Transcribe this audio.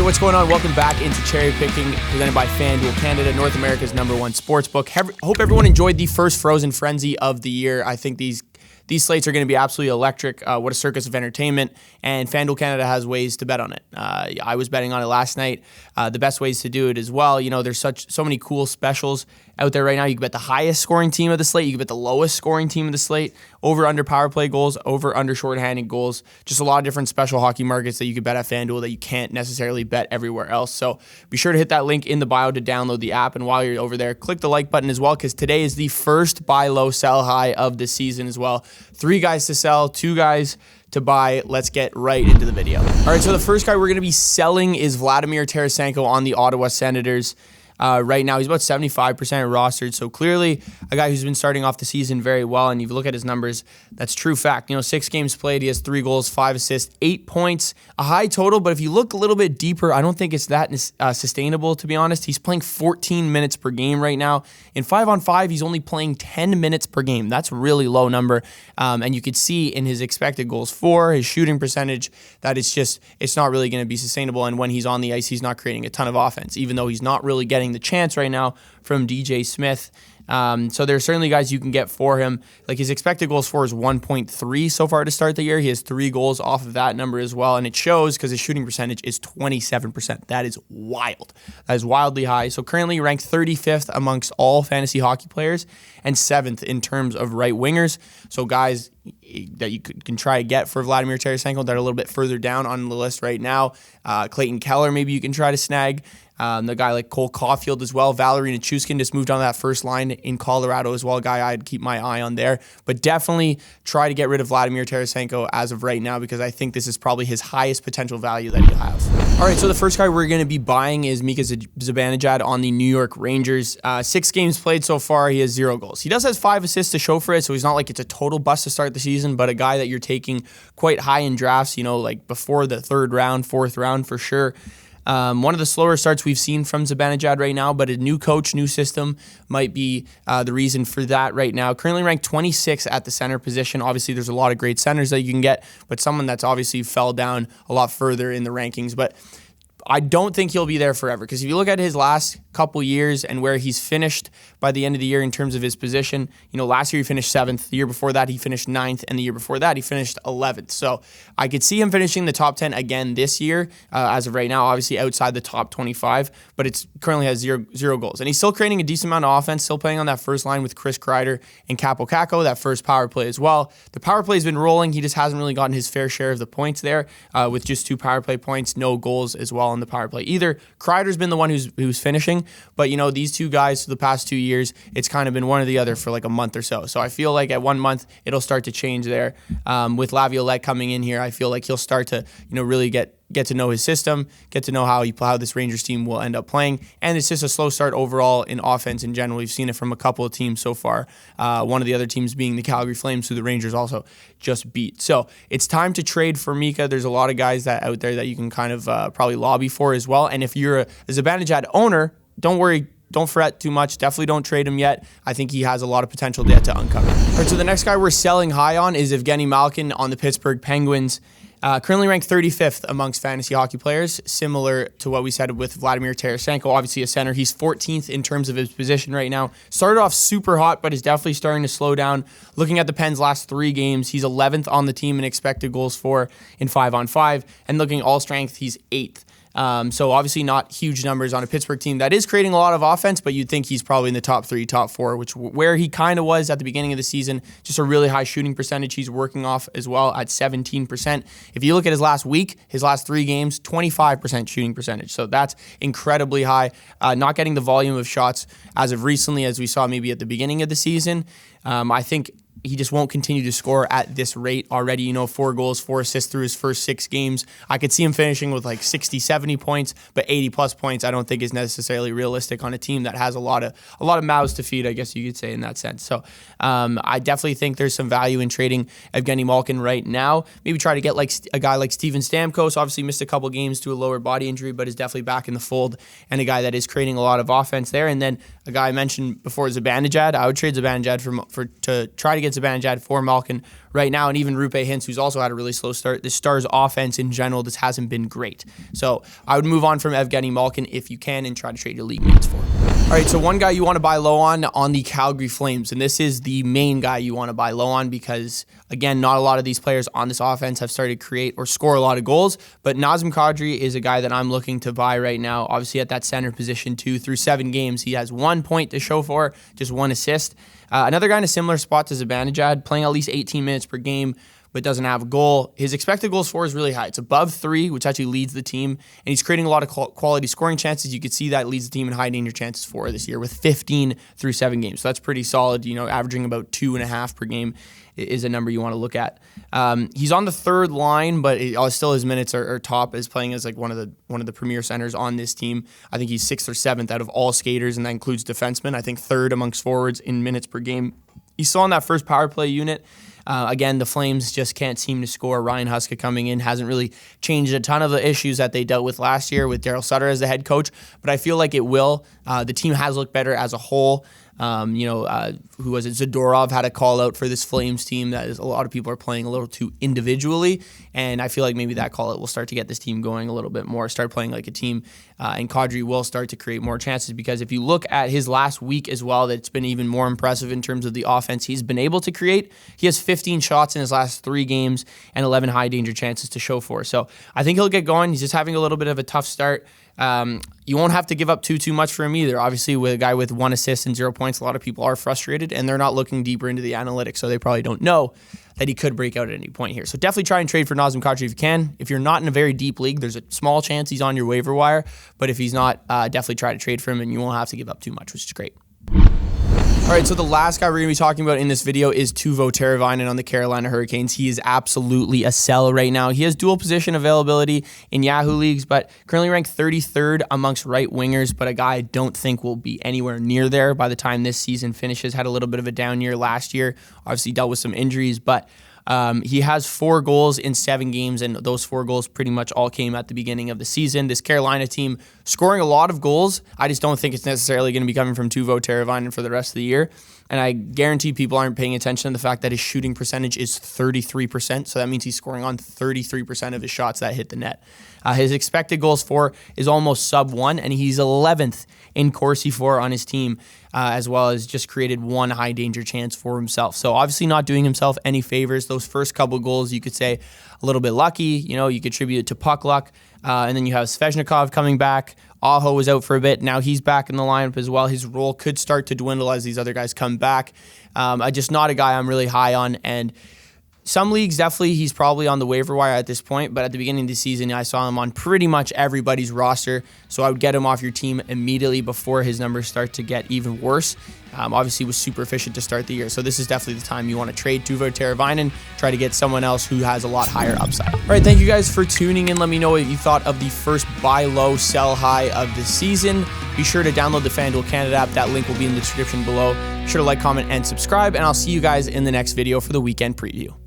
what's going on? Welcome back into Cherry Picking, presented by FanDuel Canada, North America's #1 sportsbook. Hope everyone enjoyed the first Frozen Frenzy of the year. I think these slates are going to be absolutely electric. What a circus of entertainment. And FanDuel Canada has ways to bet on it. I was betting on it last night. The best ways to do it as well. You know, there's so many cool specials out there right now. You can bet the highest scoring team of the slate. You can bet the lowest scoring team of the slate. Over under power play goals. Over under shorthanded goals. Just a lot of different special hockey markets that you can bet at FanDuel that you can't necessarily bet everywhere else. So be sure to hit that link in the bio to download the app. And while you're over there, click the like button as well, because today is the first buy low, sell high of the season as well. 3 guys to sell, 2 guys to buy. Let's get right into the video. All right, so the first guy we're going to be selling is Vladimir Tarasenko on the Ottawa Senators. Right now, he's about 75% rostered, so clearly a guy who's been starting off the season very well, and if you look at his numbers, that's true fact. 6 games played, he has 3 goals, 5 assists, 8 points, a high total, but if you look a little bit deeper, I don't think it's that sustainable, to be honest. He's playing 14 minutes per game right now. In 5-on-5, he's only playing 10 minutes per game. That's a really low number, and you could see in his expected goals for, his shooting percentage, that it's not really going to be sustainable, and when he's on the ice, he's not creating a ton of offense, even though he's not really getting the chance right now from DJ Smith. So there's certainly guys you can get for him. Like, his expected goals for is 1.3 so far to start the year. He has 3 goals off of that number as well, and it shows because his shooting percentage is 27%. That is wild. That is wildly high. So currently ranked 35th amongst all fantasy hockey players and 7th in terms of right wingers. So guys that you can try to get for Vladimir Tarasenko that are a little bit further down on the list right now. Clayton Keller, maybe you can try to snag. The guy like Cole Caulfield as well. Valeri Nichushkin just moved on that first line in Colorado as well. Guy I'd keep my eye on there. But definitely try to get rid of Vladimir Tarasenko as of right now, because I think this is probably his highest potential value that he'll have. All right, so the first guy we're going to be buying is Mika Zibanejad on the New York Rangers. 6 games played so far. He has 0 goals. He does have 5 assists to show for it, so he's not like it's a total bust to start the season, but a guy that you're taking quite high in drafts, like before the 3rd round, 4th round for sure. One of the slower starts we've seen from Zibanejad right now, but a new coach, new system might be the reason for that right now. Currently ranked 26th at the center position. Obviously, there's a lot of great centers that you can get, but someone that's obviously fell down a lot further in the rankings. But I don't think he'll be there forever, because if you look at his last couple years and where he's finished by the end of the year in terms of his position, last year he finished 7th, the year before that he finished 9th, and the year before that he finished 11th. So I could see him finishing the top 10 again this year, as of right now, obviously outside the top 25, but it's currently has zero goals. And he's still creating a decent amount of offense, still playing on that first line with Chris Kreider and Capo Caco, that first power play as well. The power play has been rolling. He just hasn't really gotten his fair share of the points there, with just 2 power play points, no goals as well on the power play either. Kreider's been the one who's finishing, but these 2 guys for the past 2 years, it's kind of been one or the other for like a month or so. So I feel like at 1 month it'll start to change there. With Laviolette coming in here, I feel like he'll start to really get to know his system, get to know how this Rangers team will end up playing. And it's just a slow start overall in offense in general. We've seen it from a couple of teams so far. One of the other teams being the Calgary Flames, who the Rangers also just beat. So it's time to trade for Mika. There's a lot of guys out there that you can kind of probably lobby for as well. And if you're a Zibanejad owner, don't worry. Don't fret too much. Definitely don't trade him yet. I think he has a lot of potential yet to uncover. All right, so the next guy we're selling high on is Evgeni Malkin on the Pittsburgh Penguins. Currently ranked 35th amongst fantasy hockey players, similar to what we said with Vladimir Tarasenko, obviously a center. He's 14th in terms of his position right now. Started off super hot, but is definitely starting to slow down. Looking at the Pens' last 3 games, he's 11th on the team in expected goals for in 5-on-5, and looking all strength, he's 8th. So obviously not huge numbers on a Pittsburgh team that is creating a lot of offense, but you'd think he's probably in the top 3, top 4, where he kind of was at the beginning of the season. Just a really high shooting percentage he's working off as well at 17%. If you look at his last week, his last 3 games, 25% shooting percentage. So that's incredibly high. Not getting the volume of shots as of recently as we saw maybe at the beginning of the season. I think he just won't continue to score at this rate already. 4 goals, 4 assists through his first 6 games. I could see him finishing with like 60, 70 points, but 80 plus points I don't think is necessarily realistic on a team that has a lot of mouths to feed, I guess you could say, in that sense. So I definitely think there's some value in trading Evgeni Malkin right now. Maybe try to get like a guy like Steven Stamkos. Obviously missed a couple games to a lower body injury, but is definitely back in the fold, and a guy that is creating a lot of offense there. And then a guy I mentioned before, Zibanejad. I would trade Zibanejad to try to get Zibanejad, for Malkin right now, and even Rupe Hintz, who's also had a really slow start. The Stars' offense in general just hasn't been great. So I would move on from Evgeni Malkin if you can and try to trade your league mates for him. All right, so one guy you want to buy low on the Calgary Flames, and this is the main guy you want to buy low on because, again, not a lot of these players on this offense have started to create or score a lot of goals, but Nazem Kadri is a guy that I'm looking to buy right now, obviously at that center position too. Through 7 games, he has 1 point to show for, just 1 assist. Another guy in a similar spot to Zibanejad, playing at least 18 minutes per game, but doesn't have a goal. His expected goals for is really high. It's above 3, which actually leads the team, and he's creating a lot of quality scoring chances. You could see that leads the team in high danger chances for this year with 15 through 7 games. So that's pretty solid. Averaging about 2.5 per game is a number you want to look at. He's on the 3rd line, but still his minutes are top as playing as like one of the premier centers on this team. I think he's 6th or 7th out of all skaters, and that includes defensemen. I think 3rd amongst forwards in minutes per game. He's still on that first power play unit. Again, the Flames just can't seem to score. Ryan Huska coming in hasn't really changed a ton of the issues that they dealt with last year with Daryl Sutter as the head coach, but I feel like it will. The team has looked better as a whole. Who was it? Zadorov had a call out for this Flames team that a lot of people are playing a little too individually, and I feel like maybe that call out will start to get this team going a little bit more, start playing like a team, and Kadri will start to create more chances because if you look at his last week as well, that's been even more impressive in terms of the offense he's been able to create. He has 15 shots in his last 3 games and 11 high danger chances to show for. So I think he'll get going. He's just having a little bit of a tough start. You won't have to give up too much for him either. Obviously, with a guy with 1 assist and 0 points, a lot of people are frustrated, and they're not looking deeper into the analytics, so they probably don't know that he could break out at any point here. So definitely try and trade for Nazem Kadri if you can. If you're not in a very deep league, there's a small chance he's on your waiver wire, but if he's not, definitely try to trade for him, and you won't have to give up too much, which is great. All right, so the last guy we're going to be talking about in this video is Teuvo Teravainen on the Carolina Hurricanes. He is absolutely a sell right now. He has dual position availability in Yahoo leagues, but currently ranked 33rd amongst right wingers, but a guy I don't think will be anywhere near there by the time this season finishes. Had a little bit of a down year last year, obviously dealt with some injuries, but he has 4 goals in 7 games, and those 4 goals pretty much all came at the beginning of the season. This Carolina team scoring a lot of goals. I just don't think it's necessarily going to be coming from Teuvo Teravainen for the rest of the year. And I guarantee people aren't paying attention to the fact that his shooting percentage is 33%. So that means he's scoring on 33% of his shots that hit the net. His expected goals for is almost sub 1, and he's 11th in Corsi for on his team, as well as just created 1 high danger chance for himself. So obviously not doing himself any favors. Those first couple goals, you could say a little bit lucky. You could attribute it to puck luck. And then you have Svechnikov coming back. Aho was out for a bit. Now he's back in the lineup as well. His role could start to dwindle as these other guys come back. Just not a guy I'm really high on. And some leagues, definitely, he's probably on the waiver wire at this point, but at the beginning of the season, I saw him on pretty much everybody's roster, so I would get him off your team immediately before his numbers start to get even worse. Obviously, he was super efficient to start the year, so this is definitely the time you want to trade Teuvo Teravainen, try to get someone else who has a lot higher upside. All right, thank you guys for tuning in. Let me know what you thought of the first buy low, sell high of the season. Be sure to download the FanDuel Canada app. That link will be in the description below. Be sure to like, comment, and subscribe, and I'll see you guys in the next video for the weekend preview.